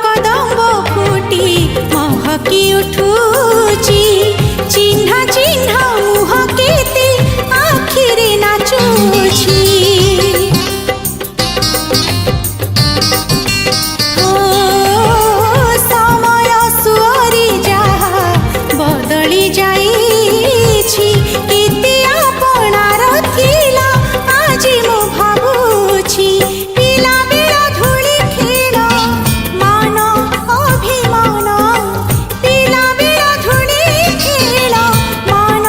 कदम्ब फुटी महकी उठुची चिन्ह चिन्ह मुह केते आखिरे नाचुची समय सुअरी जहा बदली जाइछि केते आपणार थिला आज मु भाबुछि पिला बेला धूली खेल मान अभिमान पिला बेला धूली खेल मान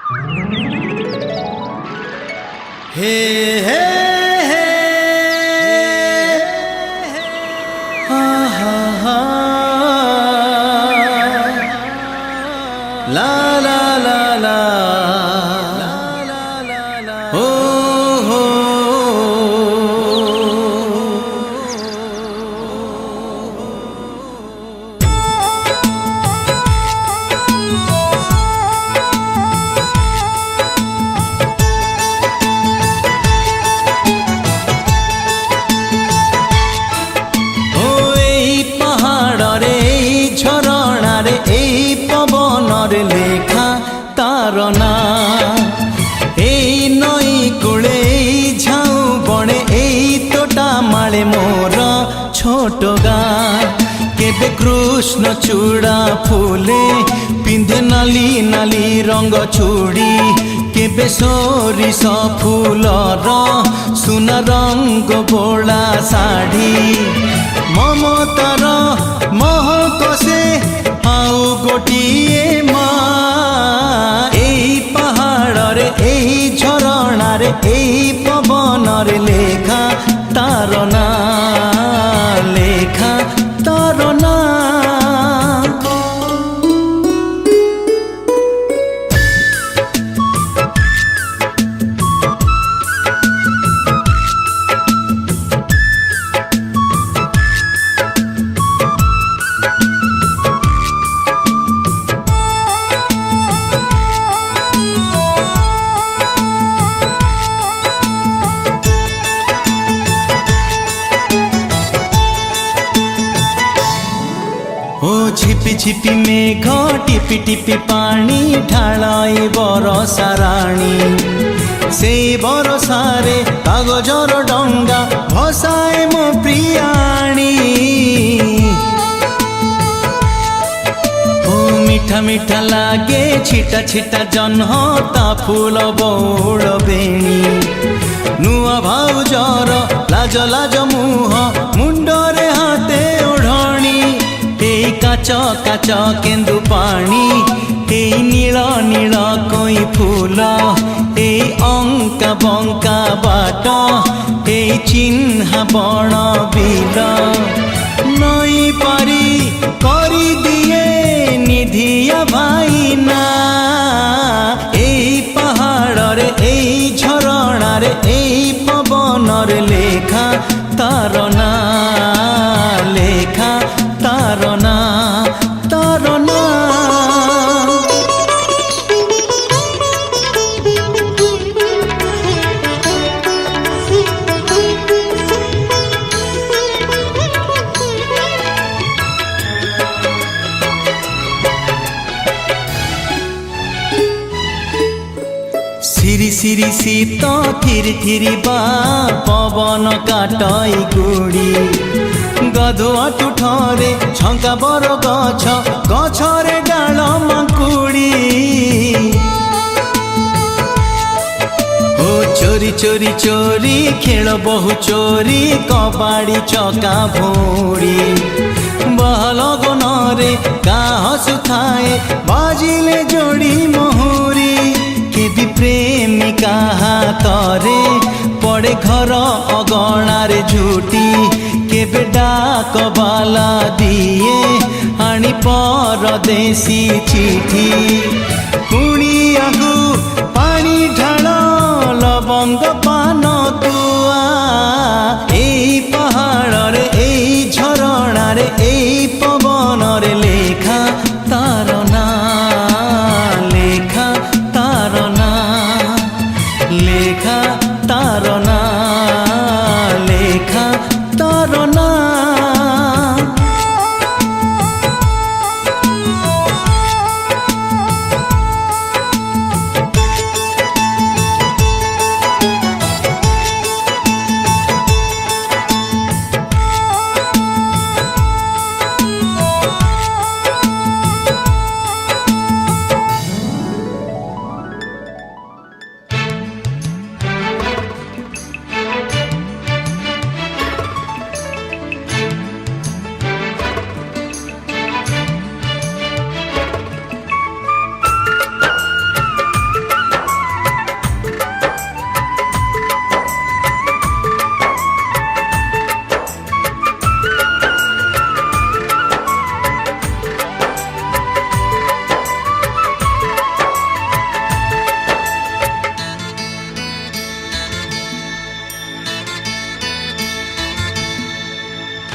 हे हे हे हा हा हा ला ला ला ला हो हो লেখা তার না এই নই কুলে ঝাউ বনে এই তোটা মালে মোর ছোট গাঁ কেবে কৃষ্ণ চূড়া ফুলে পিঁধে নালি নালি রঙ চুড়ি কেবে সরিষ ফুলর সুনা রঙ বোলা শাড়ি মমতার মহক সে আউ গোটিয়ে মা এই পাহাড়রে এই ঝরଣାরে এই পবনরে লেখা তার না লেখা তার না ओ छिपी छिपी मेघ टिपि टिपि पानी ढालाई बरसा राणी से बरसारे कागजर डंगा भसाए मो प्रियाणी ओ मिठा मिठा लागे छिटा छिटा जन्ह ता फूल बौड़ बेणी नुआ भाउजर लाज लाज मुह मुंडरे हाते ओढ़णी काच काच केन्दु पानी এই নীল নীল কই ফুল এই অঙ্কা বঙ্কা বাট এই চিহ্না বণ বিল নই পারি করি দিয়ে নিধিয়া ভাইনা এই পাহাড়রে এই ঝরଣାরে এই পবনরে লেখা তার না লেখা তার না তার না সিরি সিরি শীত থিরি থিরি বা পবন কাটই গুড়ি গধুয়া টুঠরে ঝঙ্কা বর গছ গছরে ডাল মাকুড়ি ও চোরি চোরি চোরি খেল বহু চোরি কবাড়ি চকা ভৌড়ি বহল গনরে কা হসুথায়ে বাজিলে যোড়ি মহুরি কেবি প্রেমিকা হাতরে পড়ে ঘর অগଣାরে ঝুটি কেবে ডাক বালা দিয়ে আনি পরদেশী চিঠি কুড়িয়াগু পানি ঢাল লবঙ্গ পান তুয়া এই পাহাড়রে এই ঝরଣାরে এই পবনরে লেখা তার না লেখা তার না লেখা তার না লেখা তার না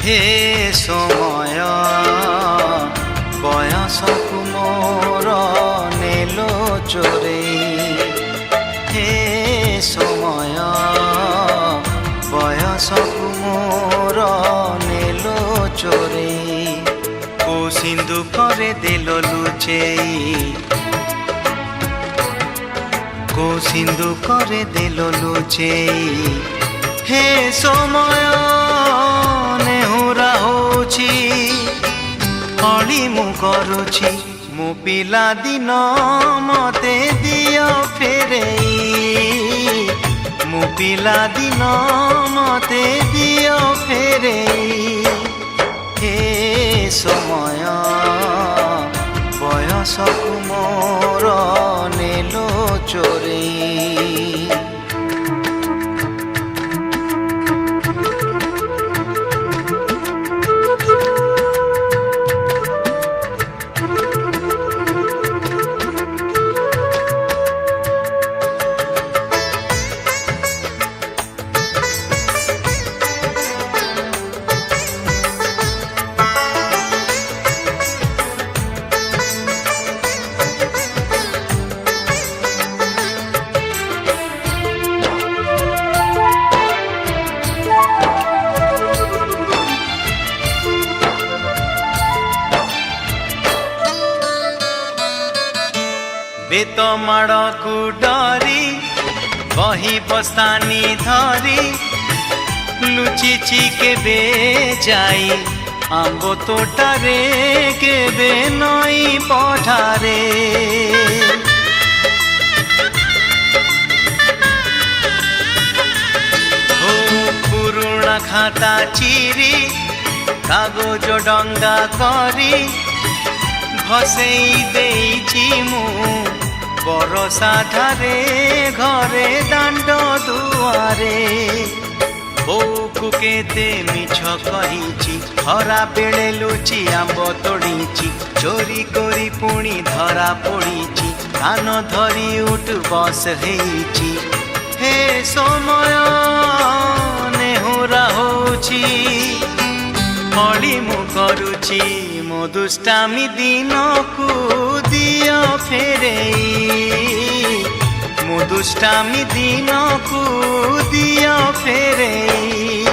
हे समय बयसकु मोर नेलो चोरेई हे समय बयसकु मोर नेलो चोरेई को सिंधु करे देलो लुचेई को सिंधु करे देलो लुचेई हे समय नेहुरा होछि अली मु करुछि मु पिला दिन मते दियो फेरेई मु पिला दिन मते दियो फेरेई हे समय बयसकु मोर नेलो चोरेई बेत माड़कु डरी बही बस्तानी धरी लुचिची केबे जाई आंबो तोटारे केबे नई पठारे हो पुरुणा खाता चिरी कागज डंगा करी भसेई देइछि मु बरसा धारे घरे दांड दुआरे बोकु केते मिछ कहिछि हरा बेले लुचि आंब तोड़िछि चोरी करी पुणी धरा पड़िछि कान धरी उठ बस हेइछि हे समय नेहुरा होछि अली मु करुछि मो दुष्टामी दिन को दियो फेरेई मो दुष्टामी दिन को दियो फेरेई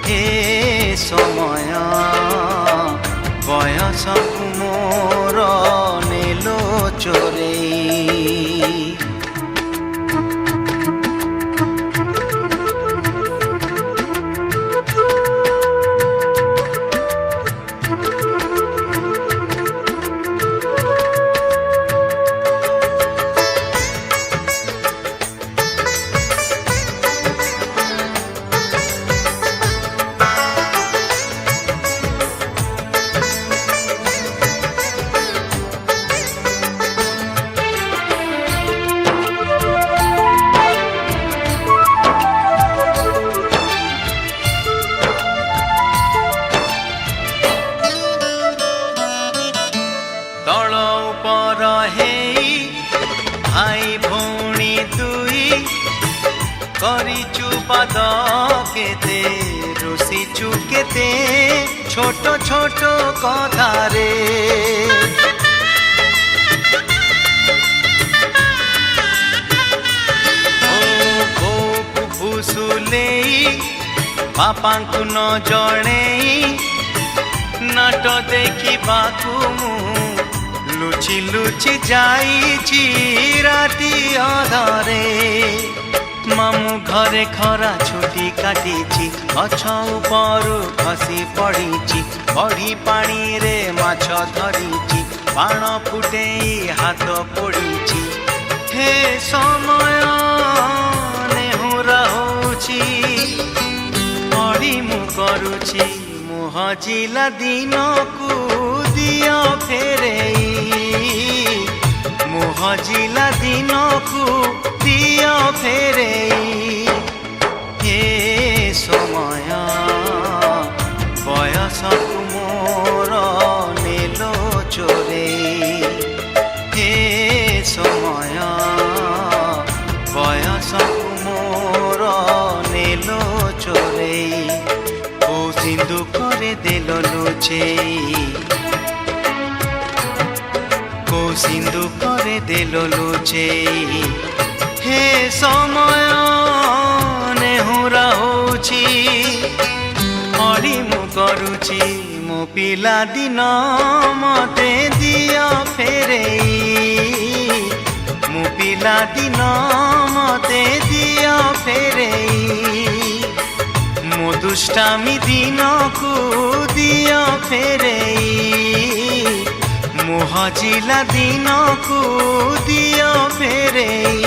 हे समय बयसकु मोर नेलो चोरेई भाई भौणी दुई करिचु पाद केते रुसिचु केते छोट छोट कथारे ओ भूसुलेई बापांकु न जणेई नाट देखिबाकु मु लुचि लुचि जाइछि राति अधरे मामू घरे खरा छुटी काटिछि गछ उपरु खसी पड़िछि बड़ी पानी रे माछ धरिछि बाण फुटेई हाथ पोड़िछि हे समय नेहुरा होछि अली मु करुछि मुह जिला दिन को दियो फेरेई मुह जिला दिन को दियो फेरेई हे समय बयसकु मोर नेलो चोरेई हे समय बयसकु मोर नेलो चोरेई ओ सिंधु দেল লুচেই কো সিন্ধুকরে দেল লুচেই হে সময় নেহুরা হଉଛି অଳି ମୁଁ କରୁଛି ମୋ ପିଲା ଦିନ ମତେ ଦିଅ ଫେରେଇ ମୋ ପିଲା ଦିନ ମତେ ଦିଅ ଫେରେଇ ମୋ ଦୁଷ୍ଟାମି ଦିନକୁ ଦିଅ ଫେରେଇ ମୋ ହଜିଲା ଦିନକୁ ଦିଅ ଫେରେଇ।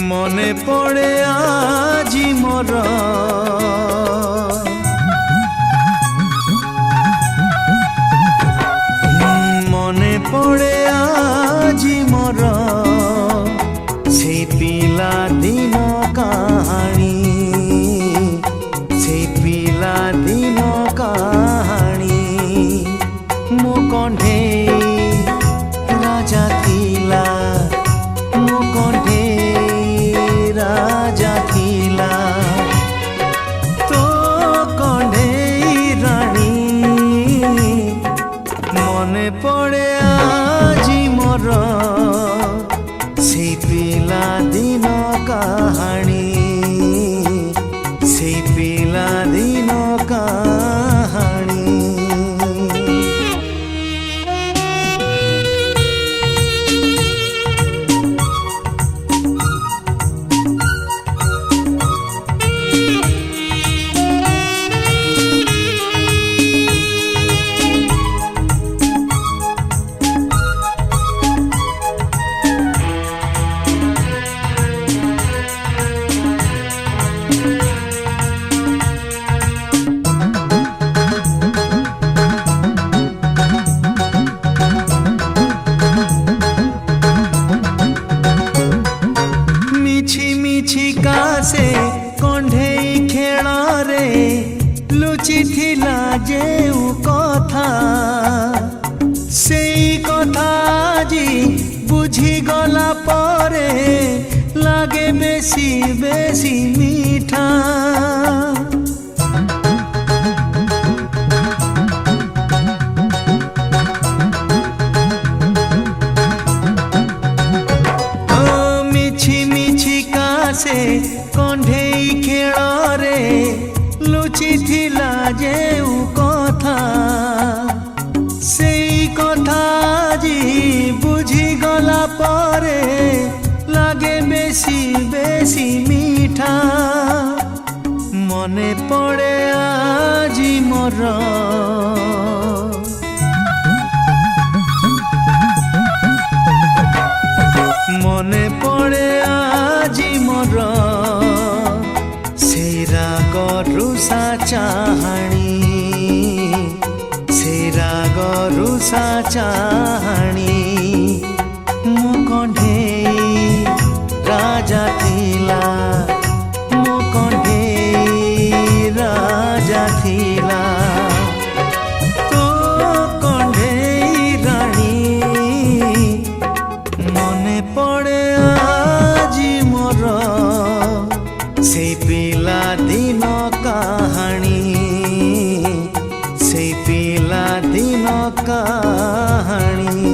মনে পড়ে আজি মোর মনে পড়ে আজি মোর সেই পিলা দিন কাহানি সেই পিলা দিন কাহানি মো কণ্ঠেই রাজা থিলা মো কণ্ঠেই রাজা থিলা তো কণ্ঠেই রানী মনে পড়ে আজি মোর সেই পিলা দিন কাহানি সেই পিলা দিন কাহানি। से कण्ढेई खेଳରେ ଲୁଚିଥିଲା ଯେଉଁ କଥା ସେଇ କଥା ଆଜି ବୁଝିଗଲା ପରେ ଲାଗେ ବେଶୀ ବେଶୀ ମିଠା। से कण्ढेई खेଳରେ ଲୁଚିଥିଲା ଯେଉଁ କଥା ସେଇ କଥା ଆଜି ବୁଝିଗଲା ପରେ ଲାଗେ ବେଶୀ ବେଶୀ ମିଠା। ମନେ ପଡ଼େ ଆଜି ମୋର মনে পড়ে আজি মোর সেই রাগ রুষা চাহানি সেই রাগ রুষা চাহানি মো কণ্ঢেই রাজা থিলা মো কণ্ঢেই রাজা থিলা তো কণ্ঢেই রানী মনে পড়ে আজি মোর সেই পিলা দিন কাহানি সেই পিলা দিন কাহানি।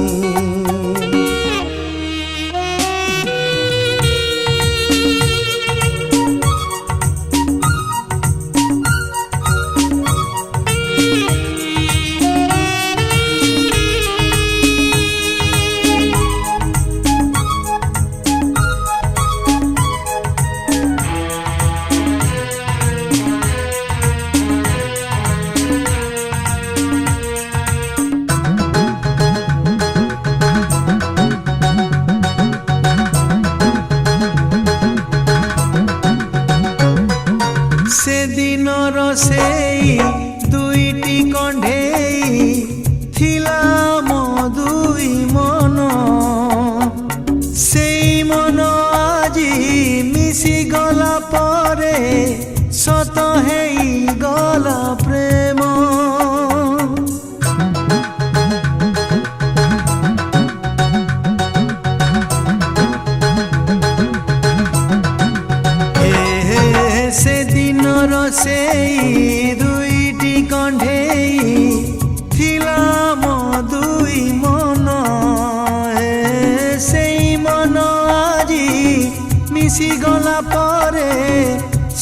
मिसी गला परे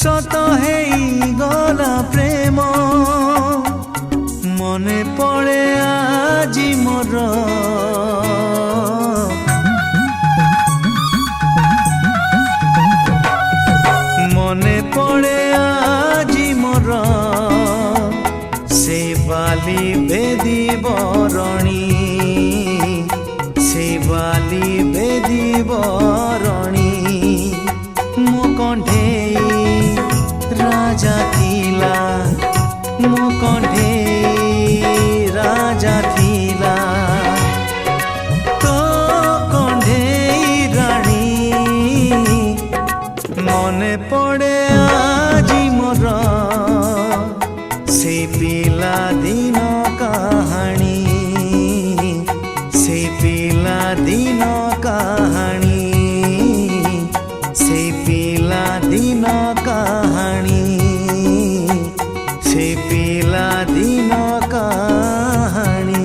सत हेई गला प्रेम मने पड़े आजी मोर मने पड़े आजी मोर से बाली बेदी बरणी से बाली बेदी बरणी मो कंठेई राजा थिला मो कंठेई राजा थिला तो कंठेई राणी मने पड़े आजी मोर से पिला दिन कहानी से पिला दिन कहानी से पिला दिन कहानी से पिला दिन कहानी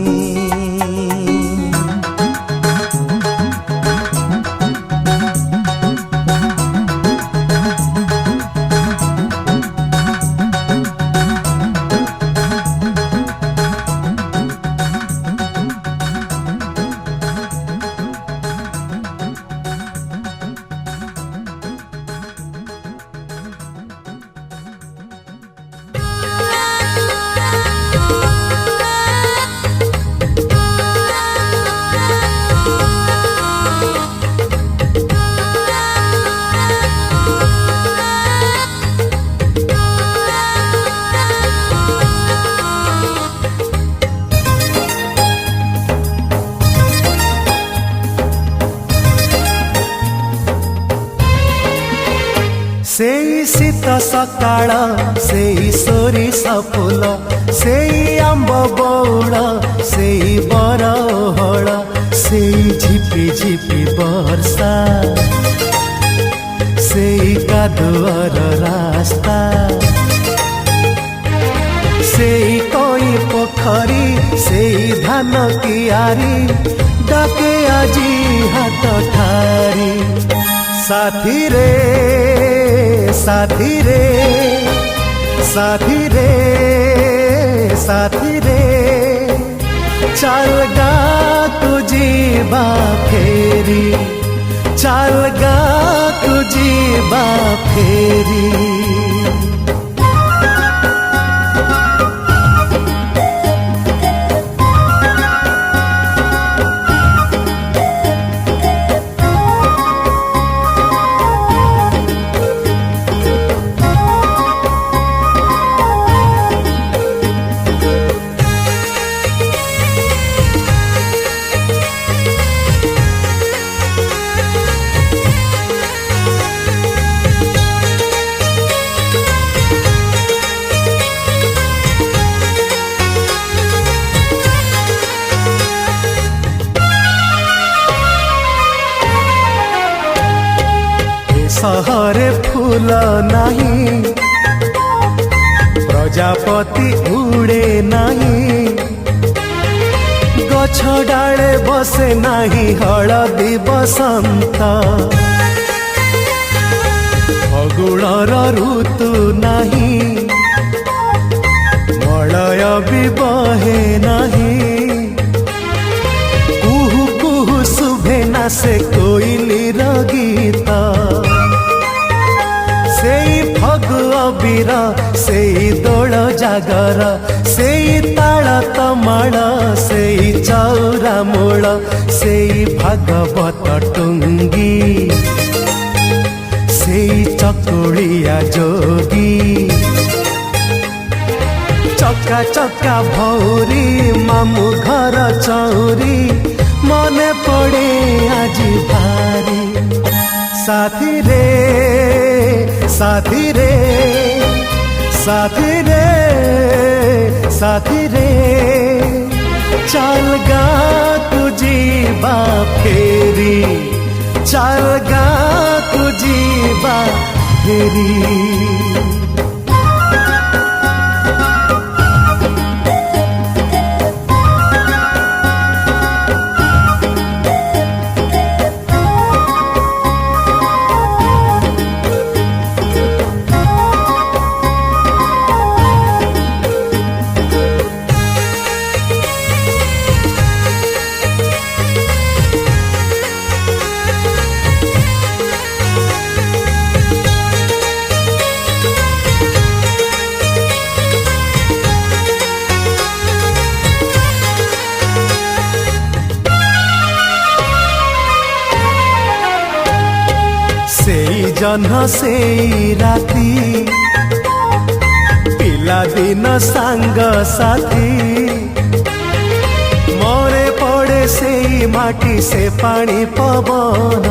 सेई शीत सकाळ सेई सोरिष फूल सेई आंब बौळ सेई बरहळ सेई झिपि झिपि वर्षा सेई कादुअर रास्ता सेई कोई पोखरी सेई धान कियारी डाके आजी हाथ ठारी साथी रे साथी रे साथी रे साथी रे चल गा तुझी बा फेरी चल गा तुझी बा फेरी सहरे फूल नहीं प्रजापति उड़े नहीं गछ डाले बसे नहीं हलदी बसंत फगुणर ऋतु नहीं मलय भी बहे नहीं कुहू कुहू शुभे ना से कोइलीर गीत सेई फगु अबीर सेई दोल जागर सेई ताल तमाल सेई चौरा मूल सेई भागवत टुंगी सेई चकुलिया जोगी चक्का चक्का भौरी मामू घर चौरी मने पड़े आजी भारी साथी रे साथी रे साथी रे साथी रे चल गा तुझी बा फेरी चल गा तुझी बा फेरी ଜହ୍ନ ସେଇ ରାତି ପିଲାଦିନ ସାଙ୍ଗ ସାଥୀ ମରେ ପଡ଼େ ସେଇ ମାଟି ସେ ପାଣି ପବନ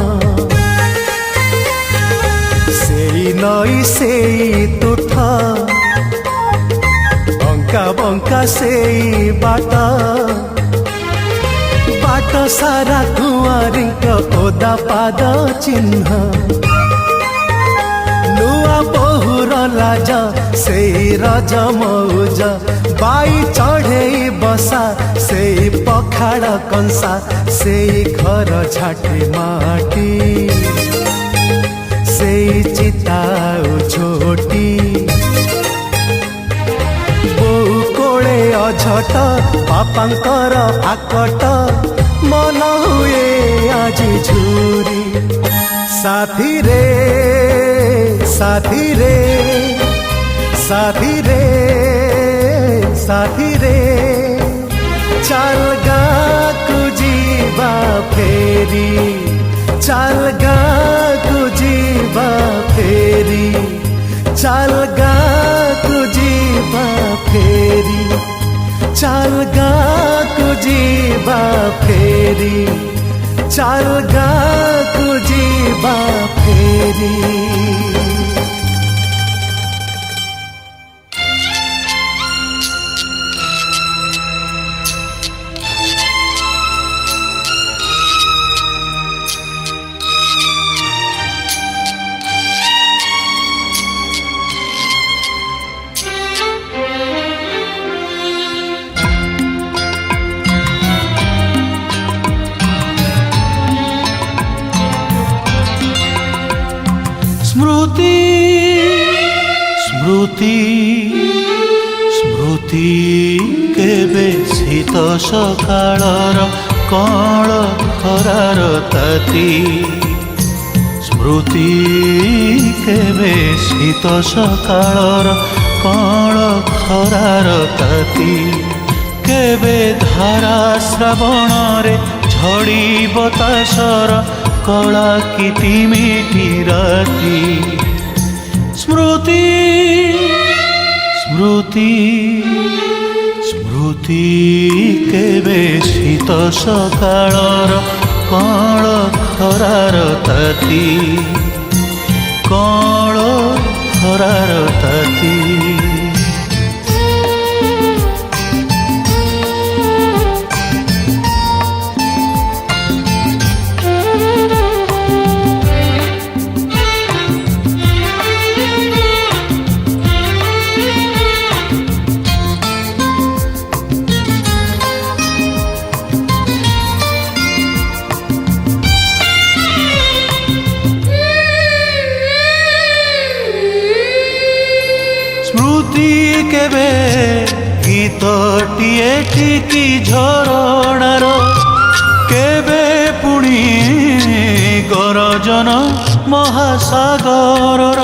ସେଇ ନଈ ସେଇ ତୁଠ ବଙ୍କା ବଙ୍କା ସେଇ ବାଟ ବାଟ ସାରା କୁଆଁରୀଙ୍କ ଓଦା ପାଦ ଚିହ୍ନ ନୂଆ ବୋହୁର ଲାଜ ସେଇ ରଜ ମଉଜ ବାଇ ଚଢ଼େଇ ବସା ସେଇ ପଖାଳ କଂସା ସେଇ ଘର ଝାଟି ମାଟି ସେଇ ଚିତା ଝୋଟି ବୋଉ କୋଳେ ଅଝଟ ବାପାଙ୍କର ଆକଟ ମନ ହୁଏ ଆଜି ଝୁରି ସାଥିରେ ସାଥିରେ ସାଥିରେ ସାଥିରେ ଚାଲ ଗାଁକୁ ଯିବା ଫେରି ଚାଲ ଗାଁକୁ ଯିବା ଫେରି ଚାଲ ଗାଁକୁ ଯିବା ଫେରି ଚାଲ ଗାଁକୁ ଯିବା ଫେରି ଚାଲ ଗାଁକୁ ଯିବା ଫେରି स्मृति स्मृति स्मृति केबे शीत सकाळर कळ खरार ताती स्मृति केबे शीत सकाळर कळ खरार ताती केबे धारा श्रावण रे झड़ी बतासर कला किति मिठी राती स्मृति स्मृति स्मृति केबे शीत सकाळर कळ खरार ताती कळ खरार ताती स्मृति केबे गीतटिए टिकी झरणार केबे पुणी गरजन महासागरर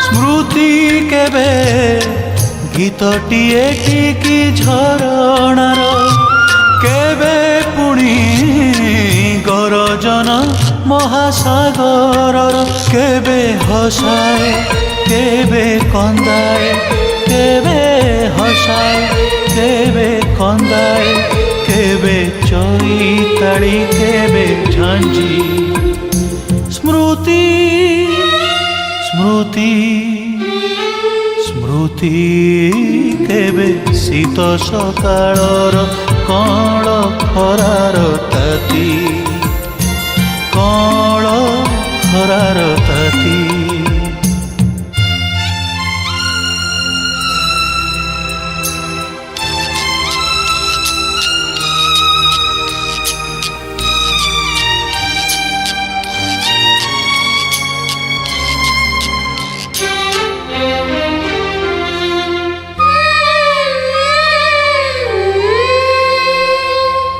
स्मृति केबे गीतटिए टिकी झरणार केबे पुणी गरजन महासागरर केबे हसाए केबे कंदाए केबे हसाए केबे कंदाए केबे चैताली केबे झांझी स्मृति स्मृति स्मृति केबे शीत सकाळर कळ खरार ताती कळ खरार ताती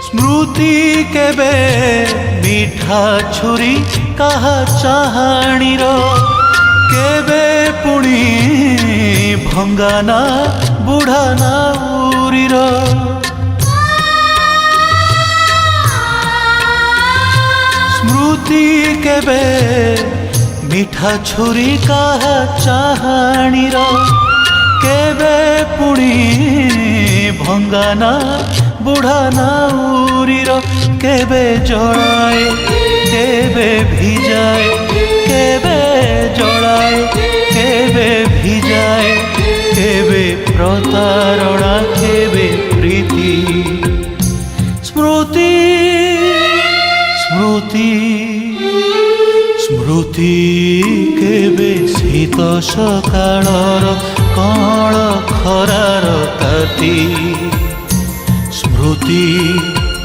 स्मृति केबे मीठा छुरी कहा चाहाणीर केबे पुणी भंगाना बुढ़ाना उरीर କେବେ ମିଠା ଛୁରୀ କାହା ଚାହାଣୀର କେବେ ପୁଣି ଭଙ୍ଗାନା ବୁଢ଼ା ନାଉରୀର କେବେ ଜଳାଏ କେବେ ଭିଜାଏ କେବେ ଜଳାଏ କେବେ ଭିଜାଏ କେବେ ପ୍ରତାରଣା କେବେ ପ୍ରୀତି ସ୍ମୃତି ସ୍ମୃତି ସ୍ମୃତି କେବେ ଶୀତ ସକାଳର କଅଁଳ ଖରାର ତାତି ସ୍ମୃତି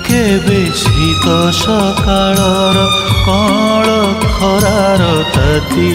କେବେ ଶୀତ ସକାଳର କଅଁଳ ଖରାର ତାତି